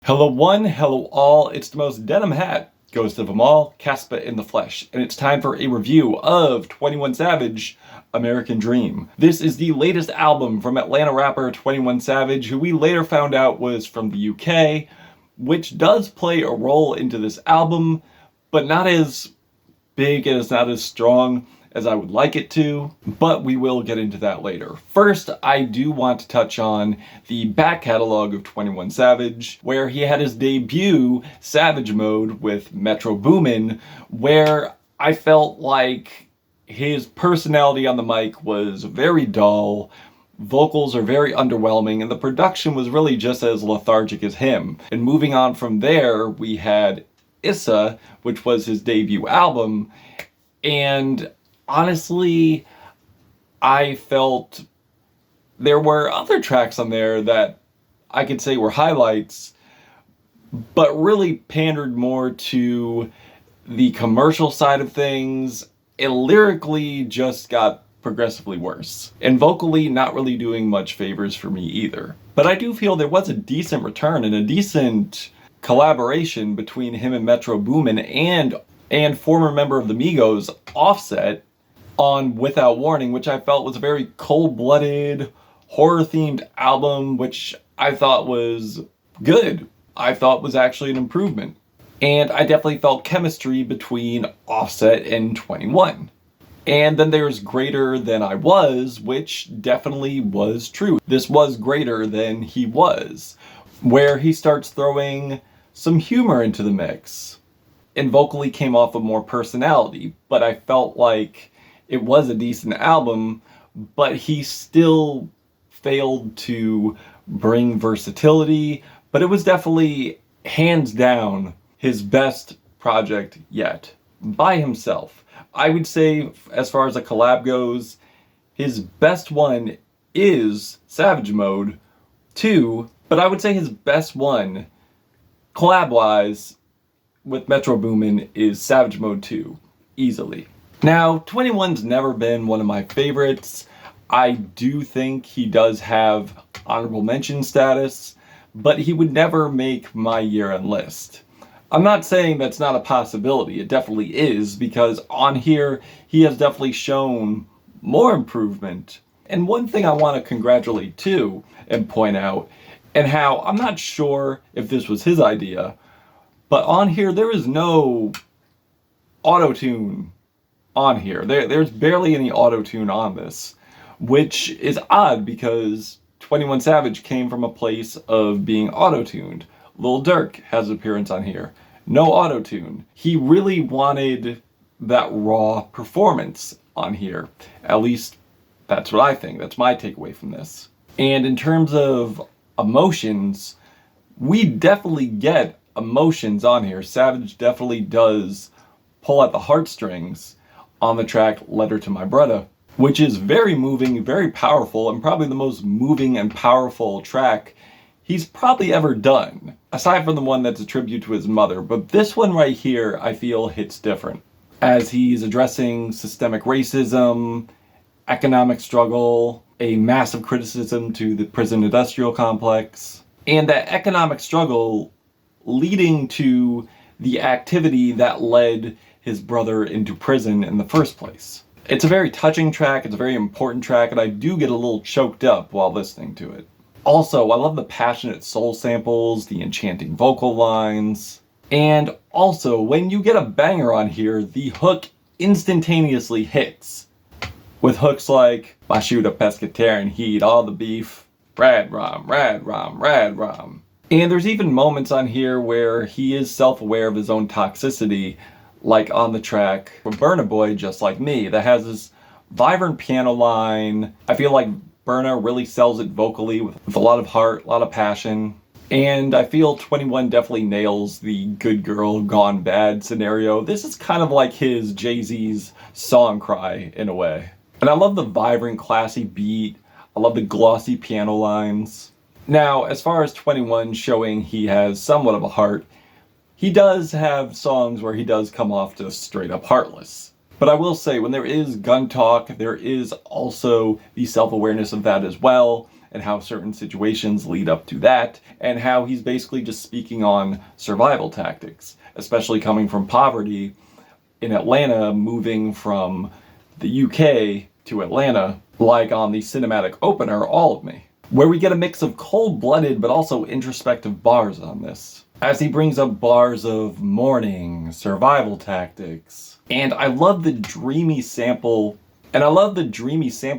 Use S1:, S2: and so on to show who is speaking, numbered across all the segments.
S1: Hello one, hello all, it's the most denim hat, ghost of them all, Caspa in the flesh, and it's time for a review of 21 Savage, American Dream. This is the latest album from Atlanta rapper 21 Savage, who we later found out was from the UK, which does play a role into this album, but not as big and it's not as strong as I would like it to, but we will get into that later. First, I do want to touch on the back catalog of 21 Savage, where he had his debut Savage Mode with Metro Boomin, where I felt like his personality on the mic was very dull, vocals are very underwhelming, and the production was really just as lethargic as him. And moving on from there, we had Issa, which was his debut album, and honestly, I felt there were other tracks on there that I could say were highlights, but really pandered more to the commercial side of things. It lyrically just got progressively worse, and vocally not really doing much favors for me either. But I do feel there was a decent return and a decent collaboration between him and Metro Boomin and former member of the Migos, Offset, on Without Warning, which I felt was a very cold-blooded, horror-themed album, which I thought was good. I thought was actually an improvement. And I definitely felt chemistry between Offset and 21. And then there's Greater Than I Was, which definitely was true. This was greater than he was, where he starts throwing some humor into the mix, and vocally came off of more personality, but I felt like it was a decent album, but he still failed to bring versatility, but it was definitely, hands down, his best project yet, by himself. I would say, as far as a collab goes, his best one is Savage Mode 2, but I would say his best one, collab-wise, with Metro Boomin is Savage Mode 2, easily. Now, 21's never been one of my favorites. I do think he does have honorable mention status, but he would never make my year-end list. I'm not saying that's not a possibility, it definitely is, because on here, he has definitely shown more improvement. And one thing I want to congratulate too, and point out, and how I'm not sure if this was his idea, but on here, there is no auto-tune on here. There's barely any auto-tune on this, which is odd because 21 Savage came from a place of being auto-tuned. Lil Durk has an appearance on here. No auto-tune. He really wanted that raw performance on here. At least, that's what I think. That's my takeaway from this. And in terms of emotions, we definitely get emotions on here. Savage definitely does pull at the heartstrings on the track Letter to My Brudda, which is very moving, very powerful, and probably the most moving and powerful track he's probably ever done, aside from the one that's a tribute to his mother. But this one right here, I feel hits different, as he's addressing systemic racism, economic struggle, a massive criticism to the prison industrial complex, and that economic struggle leading to the activity that led his brother into prison in the first place. It's a very touching track, it's a very important track, and I do get a little choked up while listening to it. Also, I love the passionate soul samples, the enchanting vocal lines, and also, when you get a banger on here, the hook instantaneously hits. With hooks like, "My shooter pescatarian heat, all the beef, REDRUM, REDRUM, REDRUM." And there's even moments on here where he is self-aware of his own toxicity, like on the track Burna Boy, Just Like Me, that has this vibrant piano line. I feel like Burna really sells it vocally with a lot of heart, a lot of passion. And I feel 21 definitely nails the good girl gone bad scenario. This is kind of like his Jay-Z's Song Cry in a way. And I love the vibrant, classy beat. I love the glossy piano lines. Now, as far as 21 showing he has somewhat of a heart, he does have songs where he does come off just straight up heartless. But I will say, when there is gun talk, there is also the self-awareness of that as well, and how certain situations lead up to that, and how he's basically just speaking on survival tactics, especially coming from poverty in Atlanta, moving from the UK to Atlanta, like on the cinematic opener, All of Me, where we get a mix of cold-blooded but also introspective bars on this, as he brings up bars of mourning, survival tactics, and I love the dreamy sample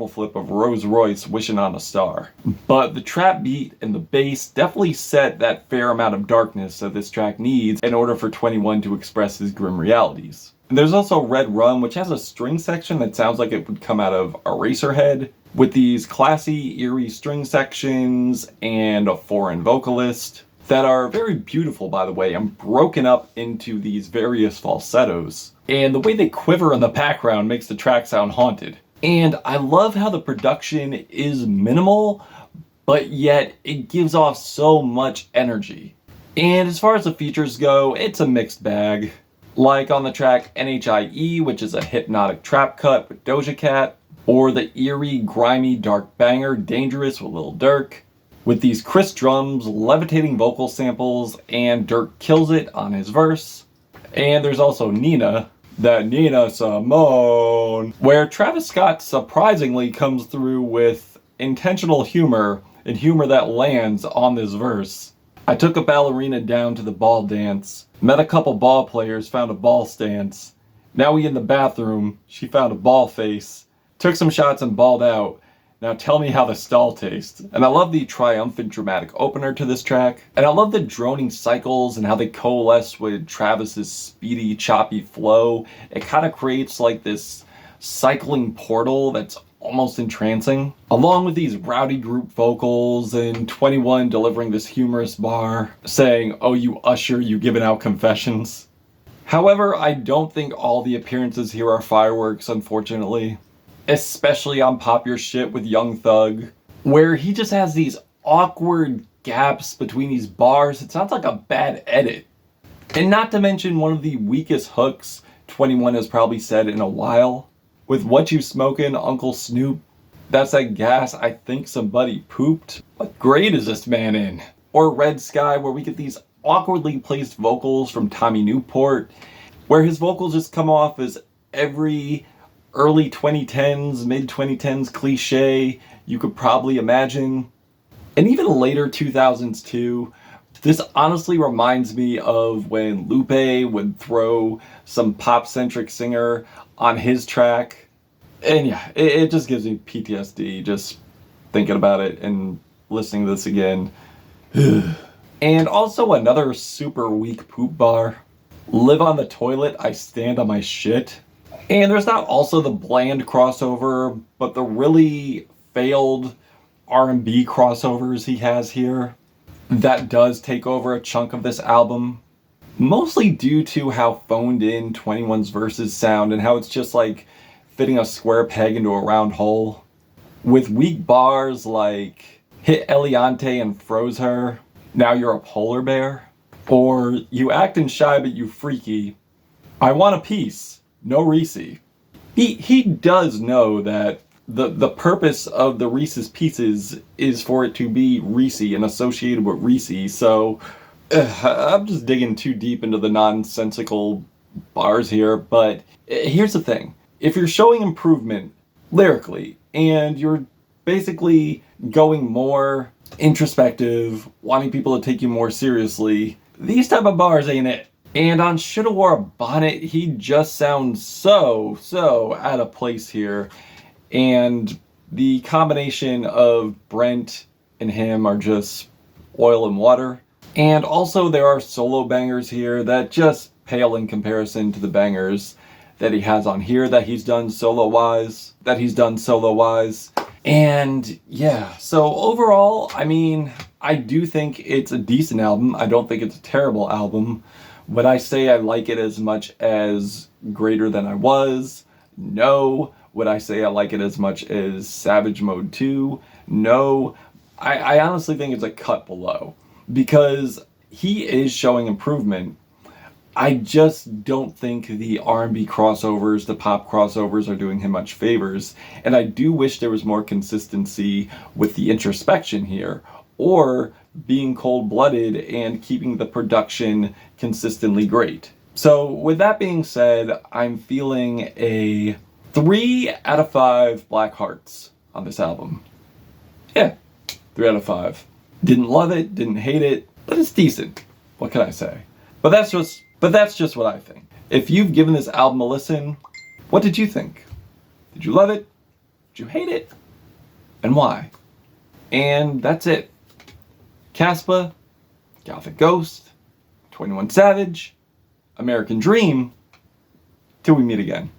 S1: flip of Rolls Royce wishing on a star. But the trap beat and the bass definitely set that fair amount of darkness that this track needs in order for 21 to express his grim realities. And there's also REDRUM, which has a string section that sounds like it would come out of Eraserhead, with these classy, eerie string sections and a foreign vocalist that are very beautiful, by the way, and broken up into these various falsettos. And the way they quiver in the background makes the track sound haunted. And I love how the production is minimal, but yet it gives off so much energy. And as far as the features go, it's a mixed bag. Like on the track NHIE, which is a hypnotic trap cut with Doja Cat, or the eerie, grimy, dark banger Dangerous with Lil Durk, with these crisp drums, levitating vocal samples, and Durk kills it on his verse. And there's also NEENAH, that Nina Simone, where Travis Scott surprisingly comes through with intentional humor, and humor that lands on this verse. I took a ballerina down to the ball dance, met a couple ball players, found a ball stance. Now we in the bathroom, she found a ball face, took some shots and balled out. Now tell me how the stall tastes. And I love the triumphant dramatic opener to this track. And I love the droning cycles and how they coalesce with Travis's speedy, choppy flow. It kind of creates like this cycling portal that's almost entrancing. Along with these rowdy group vocals and 21 delivering this humorous bar saying, "Oh, you usher, you giving out confessions." However, I don't think all the appearances here are fireworks, unfortunately. Especially on Pop Your Shit with Young Thug, where he just has these awkward gaps between these bars. It sounds like a bad edit. And not to mention one of the weakest hooks 21 has probably said in a while. With "What You Smokin', Uncle Snoop? That's that gas, I think somebody pooped. What grade is this man in?" Or Red Sky, where we get these awkwardly placed vocals from Tommy Newport, where his vocals just come off as every early 2010s, mid 2010s cliche you could probably imagine. And even later 2000s too. This honestly reminds me of when Lupe would throw some pop-centric singer on his track. And yeah, it just gives me PTSD just thinking about it and listening to this again. And also another super weak poop bar. "Live on the toilet, I stand on my shit." And there's not also the bland crossover, but the really failed R&B crossovers he has here. That does take over a chunk of this album, mostly due to how phoned in 21's verses sound and how it's just like fitting a square peg into a round hole. With weak bars like "Hit Eliante and froze her, now you're a polar bear," or "You actin' shy but you freaky, I want a piece, no Reese." He does know that the purpose of the Reese's Pieces is for it to be Reese and associated with Reese, so I'm just digging too deep into the nonsensical bars here. But here's the thing. If you're showing improvement lyrically and you're basically going more introspective, wanting people to take you more seriously, these type of bars ain't it. And on "Shoulda Wore a Bonnet," he just sounds so out of place here. And the combination of Brent and him are just oil and water. And also there are solo bangers here that just pale in comparison to the bangers that he has on here that he's done solo-wise. And yeah, so overall, I mean, I do think it's a decent album. I don't think it's a terrible album. Would I say I like it as much as Greater Than I Was? No. Would I say I like it as much as Savage Mode 2? No. I honestly think it's a cut below, because he is showing improvement. I just don't think the R&B crossovers, the pop crossovers are doing him much favors. And I do wish there was more consistency with the introspection here, or being cold-blooded and keeping the production consistently great. So with that being said, I'm feeling a 3 out of 5 black hearts on this album. Yeah, 3 out of 5. Didn't love it, didn't hate it, but it's decent. What can I say? But that's just what I think. If you've given this album a listen, what did you think? Did you love it? Did you hate it? And why? And that's it. Caspa, Gothic Ghost, 21 Savage, American Dream. Till we meet again.